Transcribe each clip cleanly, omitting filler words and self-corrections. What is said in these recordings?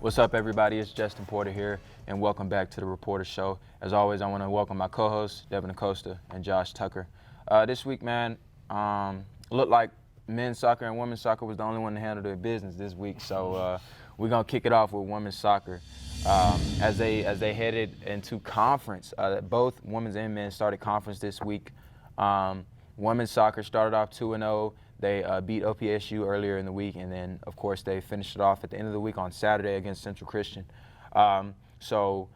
What's up, everybody? It's Justin Porter here, and welcome back to the rePORTER Show. As always, I want to welcome my co-hosts, Devin Acosta and Josh Tucker. This week, man, looked like men's soccer and women's soccer was the only one to handle their business this week. So we're gonna kick it off with women's soccer as they headed into conference. Both women's and men's started conference this week. Women's soccer started off 2-0. They beat OPSU earlier in the week, and then, of course, they finished it off at the end of the week on Saturday against Central Christian. So,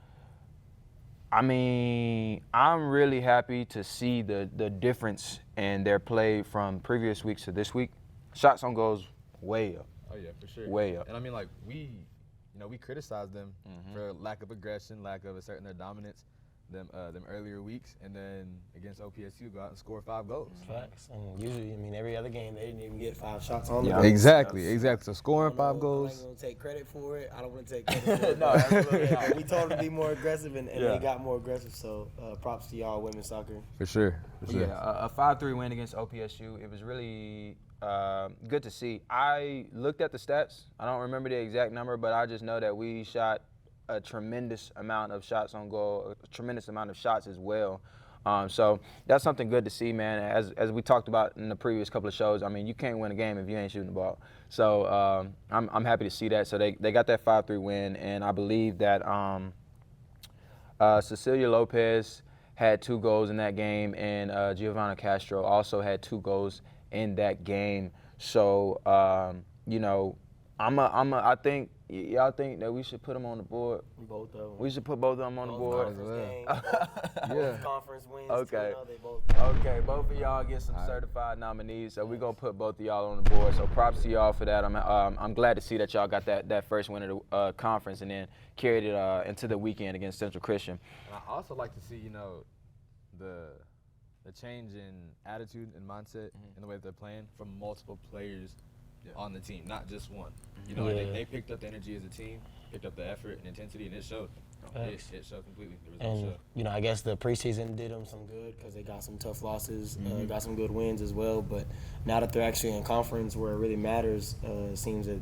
I mean, I'm really happy to see the difference in their play from previous weeks to this week. Shots on goals way up. Oh yeah, for sure. Way up. And I mean, like we criticized them for lack of aggression, lack of asserting their dominance, them earlier weeks, and then against OPSU go out and score 5 goals. Facts. And usually, I mean, every other game they didn't even get 5 shots on them. Exactly. So scoring 5 goals. I'm not going to take credit for it. I don't want to take credit for it. No, absolutely not. We told them to be more aggressive, and they got more aggressive. So props to y'all, women's soccer. For sure. Yeah, a 5-3 win against OPSU. It was really good to see. I looked at the stats. I don't remember the exact number, but I just know that we shot a tremendous amount of shots on goal, a tremendous amount of shots as well. So that's something good to see, man. As we talked about in the previous couple of shows, I mean, you can't win a game if you ain't shooting the ball. So I'm happy to see that. So they got that 5-3 win, and I believe that Cecilia Lopez had 2 goals in that game, and Giovanna Castro also had 2 goals in that game. So I think y'all think that we should put them on the board. Both of them. We should put both of them on the board. Both conference wins. Okay. They both. Okay, both of y'all get some certified nominees, so we're gonna put both of y'all on the board. So props to y'all for that. I'm glad to see that y'all got that first win of the conference and then carried it into the weekend against Central Christian. And I also like to see, the change in attitude and mindset in the way that they're playing from multiple players on the team, not just one. They picked up the energy as a team, picked up the effort and intensity, and it showed. It showed completely. The results showed. I guess the preseason did them some good because they got some tough losses, got some good wins as well. But now that they're actually in conference where it really matters, it seems that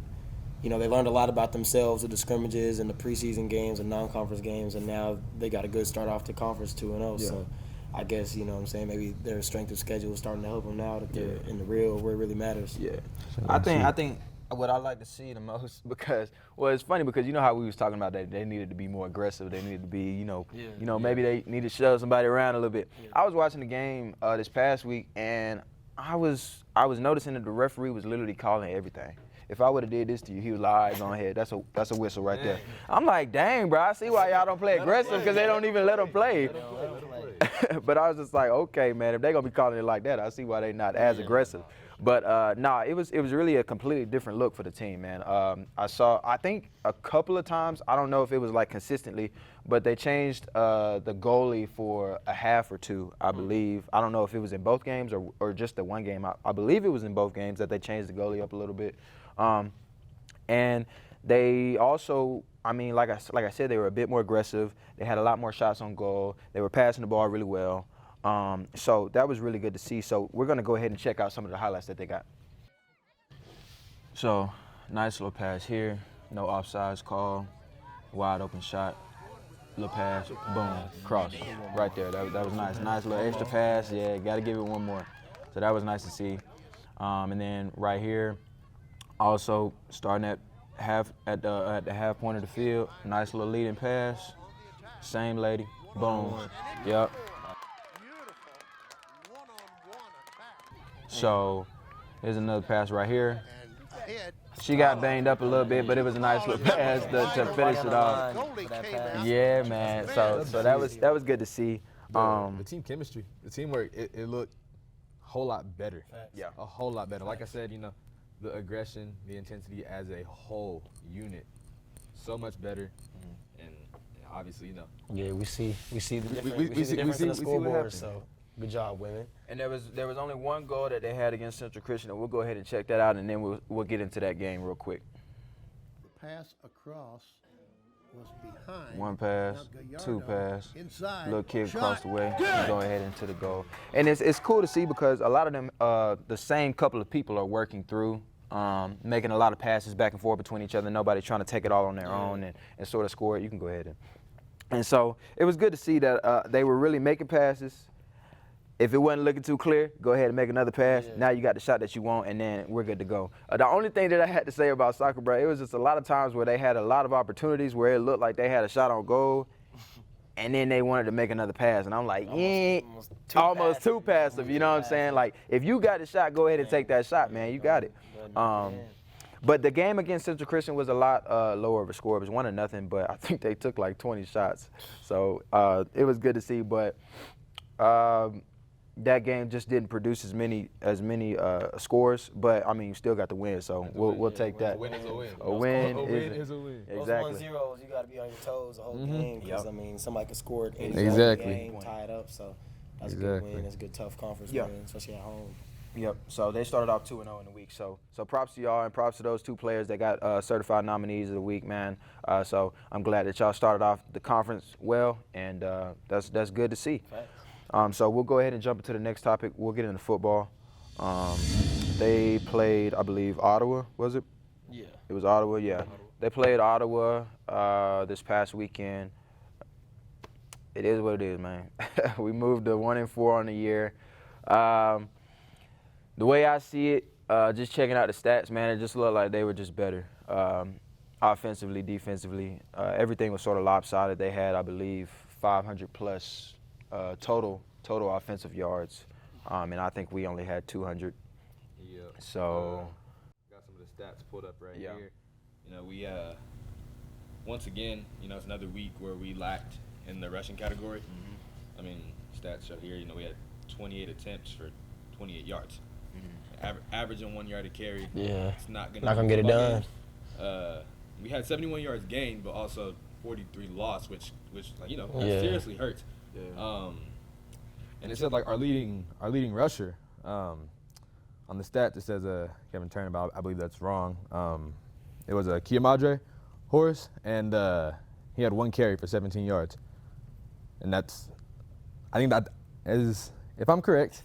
they learned a lot about themselves with the scrimmages and the preseason games and non-conference games, and now they got a good start off to conference 2-0. Yeah. So I guess, maybe their strength of schedule is starting to help them now that they're in the real where it really matters. Yeah. I think what I like to see the most because, it's funny because you know how we was talking about that they needed to be more aggressive. They needed to be, maybe they needed to shove somebody around a little bit. Yeah. I was watching the game this past week, and I was noticing that the referee was literally calling everything. If I would have did this to you, he was like, eyes on head. That's a whistle right there. I'm like, dang, bro, I see why y'all don't play aggressive because they don't even let them play. But I was just like, okay, man, if they're going to be calling it like that, I see why they're not as aggressive. But, it was really a completely different look for the team, man. I think a couple of times, I don't know if it was like consistently, but they changed the goalie for a half or two, I believe. I don't know if it was in both games or just the one game. I believe it was in both games that they changed the goalie up a little bit. And they also, like I said, they were a bit more aggressive. They had a lot more shots on goal. They were passing the ball really well. So that was really good to see. So we're going to go ahead and check out some of the highlights that they got. So nice little pass here. No offsides call. Wide open shot. Little pass. Boom. Cross. Right there. That was nice. Nice little extra pass. Yeah, got to give it one more. So that was nice to see. And then right here, also starting at the half point of the field. Nice little leading pass. Same lady. Boom. Yep. So here's another pass right here. She got banged up a little bit, but it was a nice little pass to finish it off. Yeah, man. So that was good to see. The team chemistry, the teamwork, it looked a whole lot better. Yeah. A whole lot better. Like I said, the aggression, the intensity as a whole unit, so much better. And obviously, Yeah, we see the difference in the scoreboard. So good job, women. And there was only one goal that they had against Central Christian, and we'll go ahead and check that out, and then we'll get into that game real quick. The pass across was behind. One pass, two pass, inside. Little kick across the way, and go ahead into the goal. And it's cool to see because a lot of them, the same couple of people are working through making a lot of passes back and forth between each other. Nobody trying to take it all on their own and sort of score it. You can go ahead. And so it was good to see that they were really making passes. If it wasn't looking too clear, go ahead and make another pass. Yeah. Now you got the shot that you want, and then we're good to go. The only thing that I had to say about soccer, bro, it was just a lot of times where they had a lot of opportunities where it looked like they had a shot on goal, and then they wanted to make another pass. And I'm like, almost too passive, you know what I'm saying? Like, if you got the shot, go ahead and take that shot, man. You got it. But the game against Central Christian was a lot lower of a score. It was 1-0, but I think they took like 20 shots. So it was good to see, but that game just didn't produce as many scores, but I mean, you still got the win, so we'll take that. A win is a win. A win is a win. Exactly. Those 1-0s, you got to be on your toes the whole game because I mean, somebody could score it any game, tie it up. So that's a good win. It's a good tough conference win, especially at home. Yep. So they started off 2-0 in the week. So props to y'all and props to those two players that got certified nominees of the week, man. So I'm glad that y'all started off the conference well, and that's good to see. So we'll go ahead and jump into the next topic. We'll get into football. They played, I believe, Ottawa, was it? Yeah. It was Ottawa, yeah. They played Ottawa this past weekend. It is what it is, man. We moved to 1-4 on the year. The way I see it, just checking out the stats, man, it just looked like they were just better. Offensively, defensively, everything was sort of lopsided. They had, I believe, 500 plus total offensive yards, and I think we only had 200. Yeah. So got some of the stats pulled up right here. You know, we once again, you know, it's another week where we lacked in the rushing category. I mean, stats show here. You know, we had 28 attempts for 28 yards. Averaging 1 yard a carry. Yeah. It's not gonna get it done. We had 71 yards gained, but also 43 lost, which like, you know, seriously hurts. Yeah. And it said like our leading rusher on the stats. It says Kevin Turner, but I believe that's wrong. It was a Kiamadre Horace, and he had 1 carry for 17 yards, and I think that is, if I'm correct,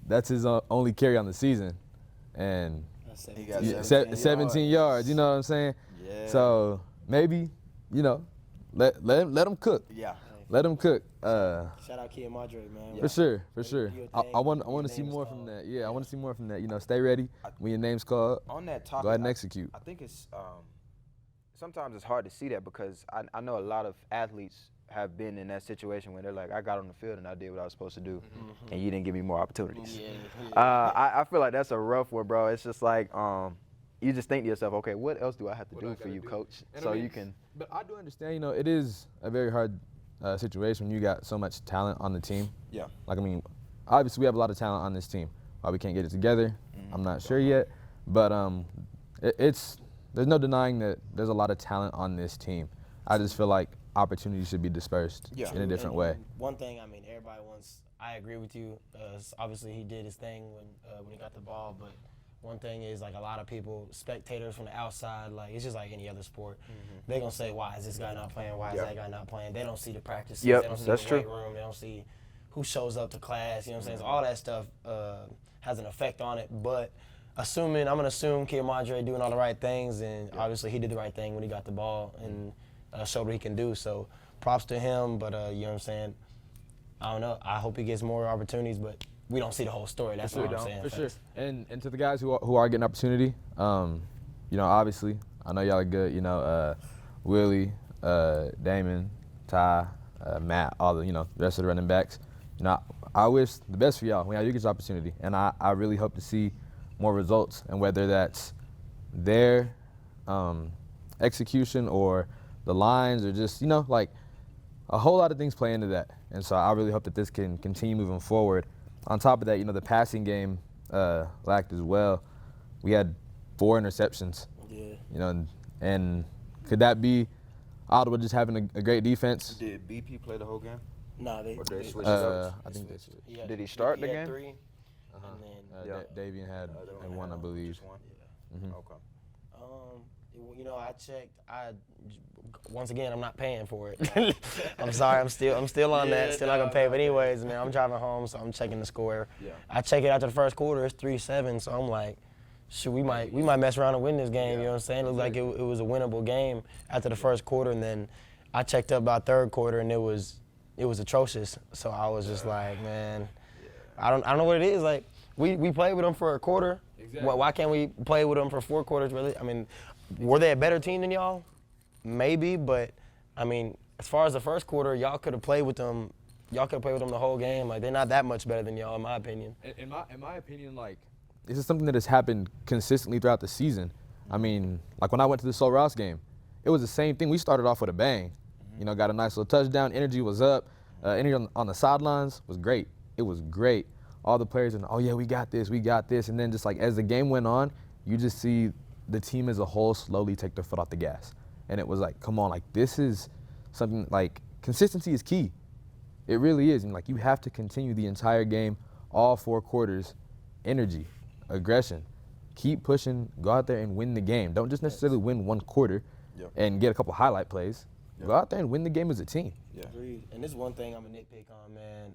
that's his only carry on the season, and he got 17 yards. You know what I'm saying? Yeah. So maybe, you know, let him cook. Yeah. Let him cook. Shout out Kia Madre, man. For sure. I want to see more from that. Yeah, I want to see more from that. You know, stay ready when your name's called. On that topic, go ahead and execute. I think it's sometimes it's hard to see that because I know a lot of athletes have been in that situation where they're like, I got on the field and I did what I was supposed to do, and you didn't give me more opportunities. I feel like that's a rough one, bro. It's just like you just think to yourself, okay, what else do I have to do for you, coach? So you can. But I do understand, you know, it is a very hard situation when you got so much talent on the team. Yeah. Like, I mean, obviously we have a lot of talent on this team. Why we can't get it together, I'm not sure yet. But there's no denying that there's a lot of talent on this team. I just feel like opportunities should be dispersed in a different way. One thing, I mean, everybody wants. I agree with you. Obviously, he did his thing when he got the ball, but one thing is, like, a lot of people, spectators from the outside, like, it's just like any other sport. They're going to say, why is this guy not playing? Why is that guy not playing? They don't see the practices. They don't see the weight room. They don't see who shows up to class. You know what I'm saying? So all that stuff has an effect on it. But I'm going to assume Kia Madre doing all the right things, and obviously he did the right thing when he got the ball and showed what he can do. So props to him, but you know what I'm saying? I don't know. I hope he gets more opportunities, but we don't see the whole story. That's what I'm saying. For sure. And to the guys who are getting opportunity, you know, obviously, I know y'all are good. You know, Willie, Damon, Ty, Matt, all the, you know, the rest of the running backs. You know, I wish the best for y'all when y'all get this opportunity, and I really hope to see more results, and whether that's their execution or the lines or just, you know, like a whole lot of things play into that. And so I really hope that this can continue moving forward. On top of that, you know, the passing game lacked as well. We had 4 interceptions. Yeah. You know, and could that be Ottawa just having a great defense? Did BP play the whole game? No, they switched. I think they switched. Yeah, did he start the had game? 3. And then Yeah. Davian had one, I believe. Just one? Okay. You know, I checked. Once again, I'm not paying for it. I'm sorry. I'm still on that. Still not gonna pay. But anyways, man, I'm driving home, so I'm checking the score. Yeah. I check it after the first quarter. It's 3-7. So I'm like, shoot, we might mess around and win this game. You know what I'm saying? It looked like it was a winnable game after the first quarter, and then I checked up about third quarter, and it was atrocious. So I was just like, man, I don't know what it is. Like we played with them for a quarter. Exactly. Why can't we play with them for 4 quarters? Really? I mean, were they a better team than y'all? Maybe, but I mean, as far as the first quarter, y'all could have played with them. Y'all could have played with them the whole game. Like, they're not that much better than y'all, in my opinion. In my opinion, like, this is something that has happened consistently throughout the season. I mean, like when I went to the Sol Ross game, it was the same thing. We started off with a bang. You know, got a nice little touchdown. Energy was up. Energy on the sidelines was great. It was great. All the players and oh yeah, we got this. And then just like as the game went on, you just see the team as a whole slowly take their foot off the gas. And it was like, come on, like this is something like consistency is key. It really is. And like you have to continue the entire game, all 4 quarters, energy, aggression. Keep pushing, go out there and win the game. Don't just necessarily win 1 quarter and get a couple highlight plays. Go out there and win the game as a team. Yeah. Agreed. And this is one thing I'm a nitpick on, man.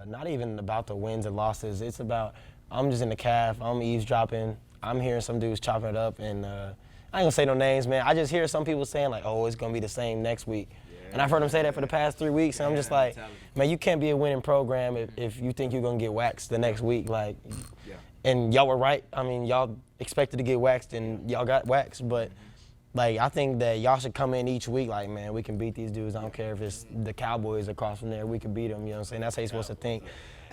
Not even about the wins and losses. It's about I'm just in the calf, I'm eavesdropping, I'm hearing some dudes chopping it up, and I ain't gonna say no names, man. I just hear some people saying like, oh, it's gonna be the same next week. And I've heard them say that for the past 3 weeks, and I'm just like, man, you can't be a winning program if you think you're gonna get waxed the next week. Like, and y'all were right. I mean, y'all expected to get waxed, and y'all got waxed. But like, I think that y'all should come in each week like, man, we can beat these dudes. I don't care if it's the Cowboys across from there. We can beat them. You know what I'm saying? That's how you're supposed to think.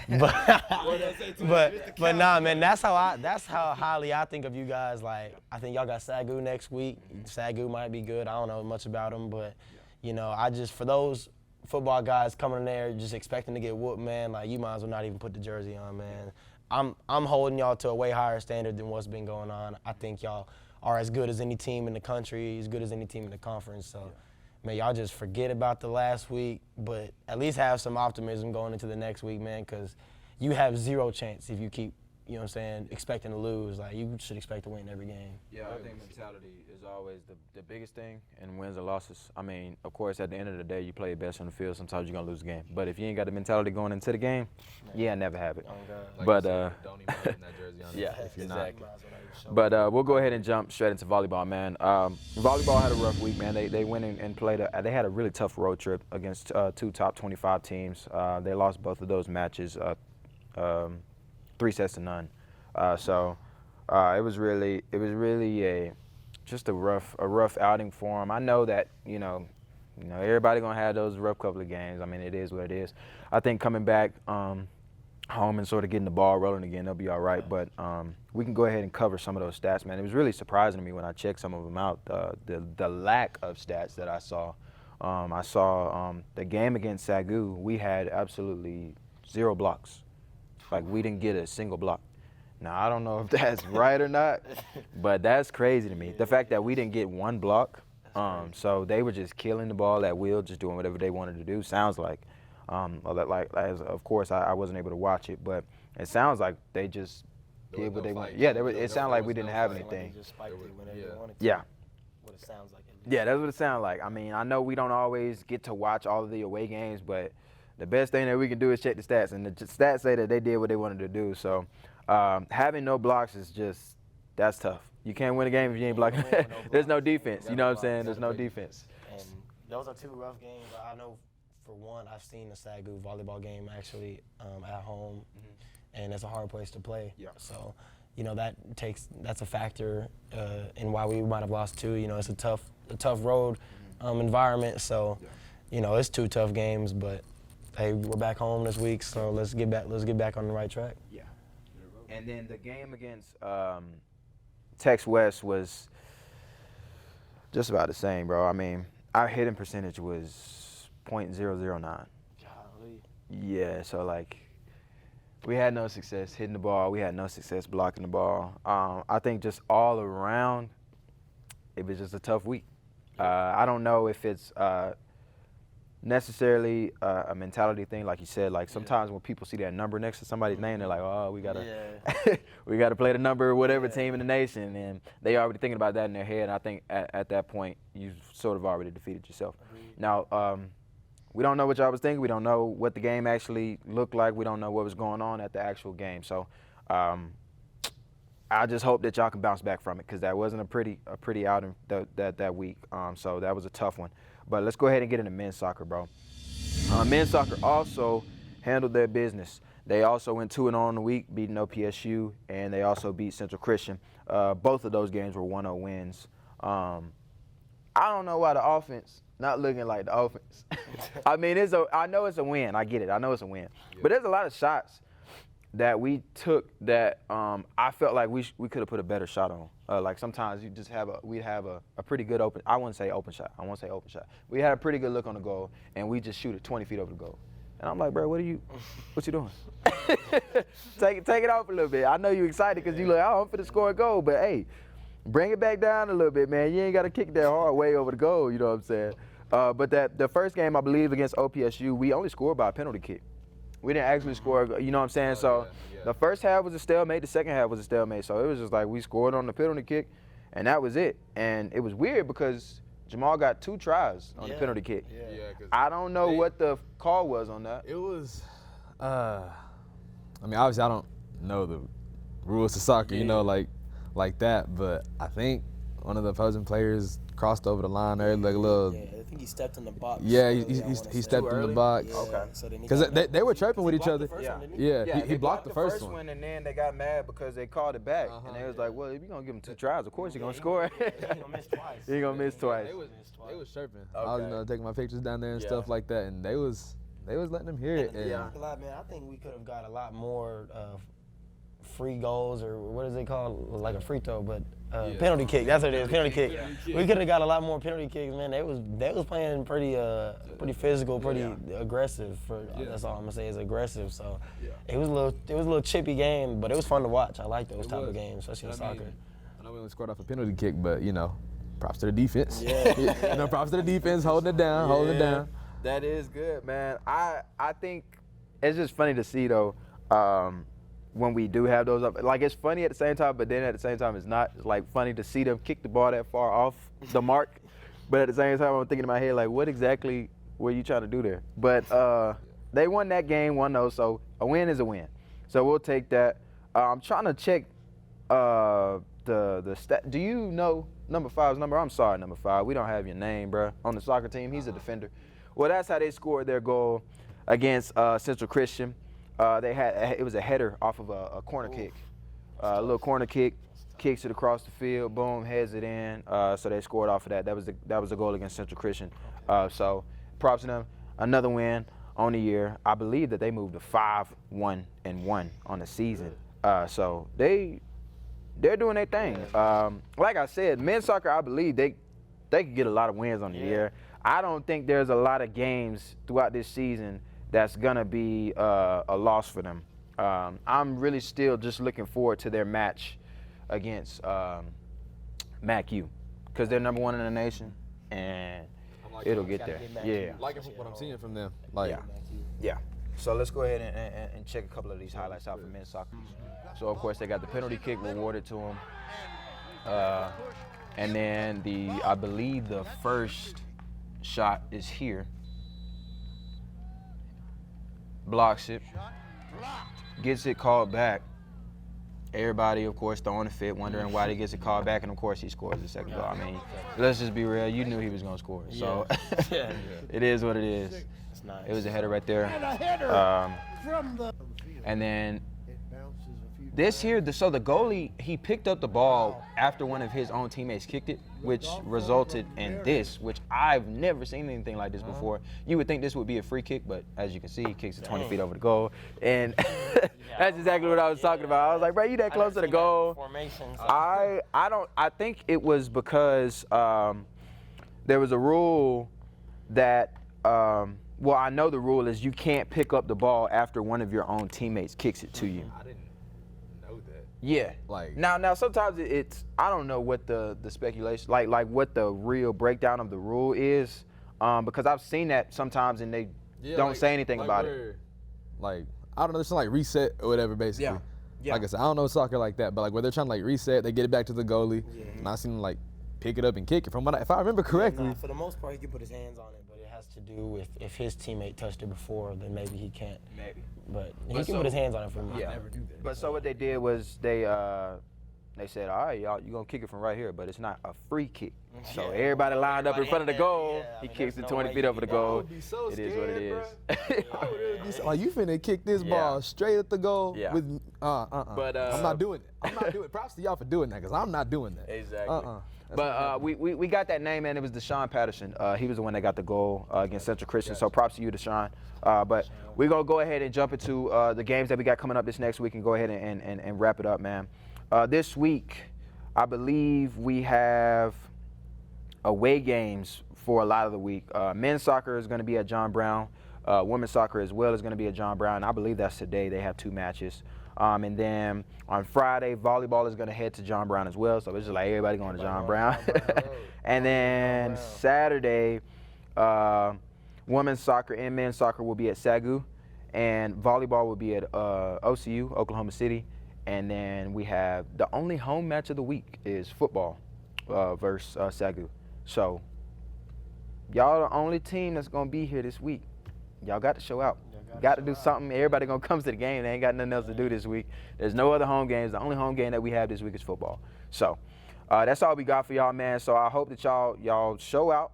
But nah, man, that's how highly I think of you guys. Like, I think y'all got Sagu next week. Sagu might be good. I don't know much about him, but you know, I just, for those football guys coming in there just expecting to get whooped, man, like you might as well not even put the jersey on, man. I'm holding y'all to a way higher standard than what's been going on. I think y'all are as good as any team in the country, as good as any team in the conference. So, man, y'all just forget about the last week, but at least have some optimism going into the next week, man, because you have 0 chance if you keep, you know what I'm saying, expecting to lose. Like, you should expect to win every game. Yeah, I think mentality is always the biggest thing in wins or losses. I mean, of course, at the end of the day, you play your best on the field. Sometimes you're going to lose the game. But if you ain't got the mentality going into the game, never have it. Like but said, don't even put that jersey on if you're not. But we'll go ahead and jump straight into volleyball, man. Volleyball had a rough week, man. They went in and played. They had a really tough road trip against 2 top 25 teams. They lost both of those matches, 3 sets to none. So it was really just a rough outing for them. I know that you know everybody gonna have those rough couple of games. I mean, it is what it is. I think coming back home and sort of getting the ball rolling again, they'll be all right. But we can go ahead and cover some of those stats, man. It was really surprising to me when I checked some of them out. The lack of stats that I saw. I saw the game against Sagu. We had absolutely 0 blocks. Like, we didn't get a single block. Now, I don't know if that's right or not, but that's crazy to me. The fact that we didn't get 1 block, so they were just killing the ball at will, just doing whatever they wanted to do, sounds like. Of course, I wasn't able to watch it, but it sounds like they just did what they wanted. Yeah, it sounded like we didn't have anything. Yeah. What it sounds like. Yeah, that's what it sounds like. I mean, I know we don't always get to watch all of the away games, but the best thing that we can do is check the stats, and the stats say that they did what they wanted to do. So having no blocks is that's tough. You can't win a game if you ain't blocking. There's no defense. You know what I'm saying? There's no defense. And those are 2 rough games. I know, for one, I've seen the Sagu volleyball game actually at home, and it's a hard place to play. Yeah. So, you know, that's a factor in why we might have lost 2. You know, it's a tough road environment. So, you know, it's 2 tough games, but hey, we're back home this week, so let's get back on the right track. Yeah. And then the game against Tex West was just about the same, bro. I mean, our hitting percentage was .009. Golly. Yeah, so like we had no success hitting the ball. We had no success blocking the ball. I think just all around, it was just a tough week. I don't know if it's necessarily a mentality thing, like you said. Like sometimes when people see that number next to somebody's name, they're like, oh, we gotta we gotta play the number, whatever team in the nation, and they already thinking about that in their head. And I think at that point you've sort of already defeated yourself. Now we don't know what y'all was thinking. We don't know what the game actually looked like. We don't know what was going on at the actual game. So I just hope that y'all can bounce back from it, because that wasn't a pretty outing that week. So that was a tough one. But let's go ahead and get into men's soccer, bro. Men's soccer also handled their business. They also went 2-0 on the week, beating OPSU, and they also beat Central Christian. Both of those games were 1-0 wins. I don't know why the offense not looking like the offense. I mean, I know it's a win. I get it. I know it's a win. Yeah. But there's a lot of shots that we took that I felt like we could have put a better shot on. Like sometimes you just we'd have a pretty good open. I won't say open shot. We had a pretty good look on the goal, and we just shoot it 20 feet over the goal. And I'm like, bro, what you doing? take it off a little bit. I know you excited because you like, oh, I'm finna score a goal, but hey, bring it back down a little bit, man. You ain't got to kick that hard way over the goal. You know what I'm saying? But the first game, I believe, against OPSU, we only scored by a penalty kick. We didn't actually score, you know what I'm saying? So the first half was a stalemate, the second half was a stalemate. So it was just like we scored on the penalty kick, and that was it. And it was weird because Jamal got 2 tries on the penalty kick. I don't know what the call was on that. It was, I mean, obviously I don't know the rules to soccer, you know, like that. But I think one of the opposing players crossed over the line there, like a little. Yeah, I think he stepped in the box. Yeah, he stepped in the box. Yeah, okay. Because they were chirping with each other. He blocked the first one, and then they got mad because they called it back, and they was like, "Well, if you're gonna give him 2 tries, of course you're gonna score." He gonna miss twice. He gonna miss twice. They was chirping. I was taking my pictures down there and stuff like that, and they was letting them hear it. Man, I think we could have got a lot more free goals, or what is it called? Like a free throw, but penalty kick. That's what it is. Penalty kick. We could have got a lot more penalty kicks, man. They was playing pretty physical, pretty aggressive. That's all I'm gonna say is aggressive. So it was a little chippy game, but it was fun to watch. I like those type of games, especially in soccer. I know we only scored off a penalty kick, but props to the defense. Yeah. Props to the defense, holding it down. That is good, man. I think it's just funny to see though. When we do have those up, like it's funny at the same time, but then at the same time it's not. It's like funny to see them kick the ball that far off the mark, but at the same time I'm thinking in my head like, what exactly were you trying to do there? But they won that game 1-0, so a win is a win. So we'll take that. I'm trying to check the stat. Do you know number 5's number? I'm sorry, number 5. We don't have your name, bro. On the soccer team, he's a defender. Well, that's how they scored their goal against Central Christian. It was a header off of a corner kick, a little corner kick, kicks it across the field, boom, heads it in. So they scored off of that. That was a goal against Central Christian. So props to them. Another win on the year. I believe that they moved to 5-1-1 on the season. So they're doing their thing. Like I said, men's soccer, I believe they could get a lot of wins on the year. I don't think there's a lot of games throughout this season that's gonna be a loss for them. I'm really still just looking forward to their match against MACU, because they're number 1 in the nation, and it'll get there. Yeah. Liking what I'm seeing from them. Yeah. So let's go ahead and check a couple of these highlights out for men's soccer. So of course they got the penalty kick rewarded to them, and then I believe the first shot is here. Blocks it, gets it called back. Everybody, of course, throwing a fit, wondering why he gets it called back, and of course he scores the second goal. I mean, let's just be real. You knew he was gonna score, so it is what it is. Nice. It was a header right there. And then this here, so the goalie, he picked up the ball after one of his own teammates kicked it, which resulted in this, which I've never seen anything like this before. You would think this would be a free kick, but as you can see, he kicks it 20 feet over the goal. And that's exactly what I was talking about. I was like, bro, you that close to the goal. I think it was because there was a rule that, well, I know the rule is you can't pick up the ball after one of your own teammates kicks it to you. I didn't know that. Yeah. Like now sometimes it's I don't know what the speculation like what the real breakdown of the rule is. because I've seen that sometimes and they don't say anything about it. Like, I don't know, they're trying to like reset or whatever, basically. Yeah. Like I said, I don't know soccer like that, but like where they're trying to like reset, they get it back to the goalie, and I seen them like pick it up and kick it. From what if I remember correctly. Nah, for the most part, he can put his hands on it, but it has to do with if his teammate touched it before, then maybe he can't. Maybe. But he can put his hands on it for me. Yeah. I never knew that. But so what they did was they said, all right, y'all, you're going to kick it from right here, but it's not a free kick. So everybody lined up in front of the goal. He kicks it 20 feet over the goal. Be so It is what it is. I would really be so, like, you finna kick this ball straight at the goal with But, I'm not doing it. I'm not doing it. Props to y'all for doing that, because I'm not doing that. Exactly. But we got that name, and it was Deshaun Patterson. He was the one that got the goal against Central Christian. So props to you, Deshaun. But we're going to go ahead and jump into the games that we got coming up this next week and go ahead and wrap it up, man. This week, I believe we have away games for a lot of the week. Men's soccer is going to be at John Brown. Women's soccer as well is going to be at John Brown. I believe that's today. They have 2 matches. And then on Friday, volleyball is going to head to John Brown as well. So it's just like everybody going to John Brown. And then Saturday, women's soccer and men's soccer will be at Sagu. And volleyball will be at OCU, Oklahoma City. And then we have the only home match of the week is football versus Sagu. So y'all the only team that's going to be here this week. Y'all got to show out. Got to do something. Everybody going to come to the game. They ain't got nothing else to do this week. There's no other home games. The only home game that we have this week is football. So that's all we got for y'all, man. So I hope that y'all show out.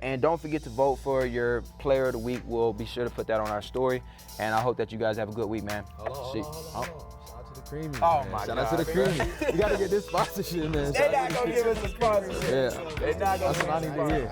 And don't forget to vote for your player of the week. We'll be sure to put that on our story. And I hope that you guys have a good week, man. Hold on. Shout out to the Creamy. Oh, man. my Shout God. out to the Creamy. You got to get this sponsorship, man. They're not going to give us a sponsorship. Yeah. They're not going That's what I need to hear.